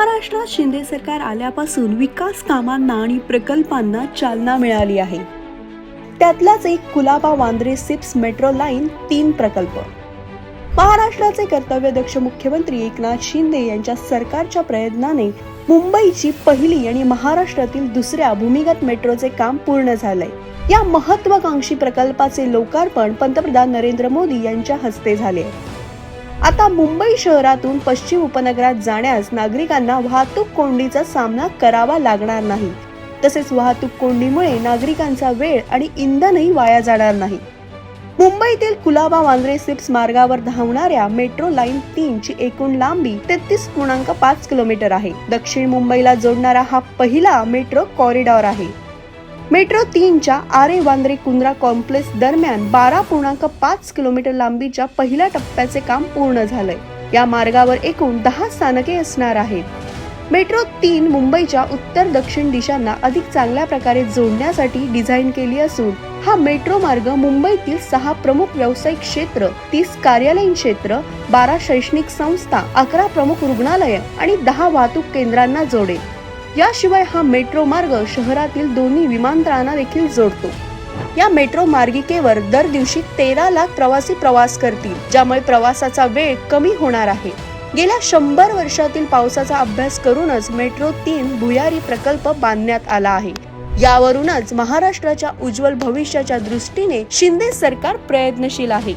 महाराष्ट्रात शिंदे सरकार आल्यापासून विकास कामांना आणि प्रकल्पांना चालना मिळाली आहे। त्यातलाच एक कुलाबा वांद्रे सिप्स मेट्रो लाईन 3 प्रकल्प। महाराष्ट्राचे कर्तव्यदक्ष मुख्यमंत्री एकनाथ शिंदे यांच्या सरकारच्या प्रयत्नाने मुंबईची पहिली आणि महाराष्ट्रातील दुसऱ्या भूमिगत मेट्रोचे काम पूर्ण झालंय। या महत्त्वाकांक्षी प्रकल्पाचे लोकार्पण पंतप्रधान नरेंद्र मोदी यांच्या हस्ते झाले। आता मुंबई शहरातून पश्चिम उपनगरात जाण्यास नागरिकांना वाहतूक कोंडीचा सामना करावा लागणार नाही। तसेच वाहतूक कोंडीमुळे नागरिकांचा वेळ आणि इंधनही वाया जाणार नाही। मुंबईतील कुलाबा वांद्रे सिप्स मार्गावर धावणाऱ्या मेट्रो लाईन 3 ची एकूण लांबी 33.5 किलोमीटर आहे। दक्षिण मुंबईला जोडणारा हा पहिला मेट्रो कॉरिडॉर आहे। मेट्रो 3 च्या आरे वांद्रे कुंद्रा कॉम्प्लेक्स दरम्यान 12.5 किलोमीटर लांबीच्या पहिल्या टप्प्याचे काम पूर्ण झालंय। या मार्गावर एकूण 10 स्थानके असणार आहेत। मेट्रो 3 मुंबईच्या उत्तर दक्षिण दिशांना अधिक चांगल्या प्रकारे जोडण्यासाठी डिझाईन केली असून हा मेट्रो मार्ग मुंबईतील 6 प्रमुख व्यावसायिक क्षेत्र, 30 कार्यालयीन क्षेत्र, 12 शैक्षणिक संस्था, 11 प्रमुख रुग्णालय आणि 10 वाहतूक केंद्रांना जोडेल। याशिवाय हा मेट्रो मार्ग शहरातील दोन्ही विमानतळांना देखील जोडतो। या मेट्रो मार्गिकेवर दर दिवशी 13 लाख प्रवासी प्रवास करतील, ज्यामुळे प्रवासाचा वेळ कमी होणार आहे। गेल्या 100 वर्षातील पावसाचा अभ्यास करूनच मेट्रो 3 भुयारी प्रकल्प बांधण्यात आला आहे। यावरूनच महाराष्ट्राच्या उज्ज्वल भविष्याच्या दृष्टीने शिंदे सरकार प्रयत्नशील आहे।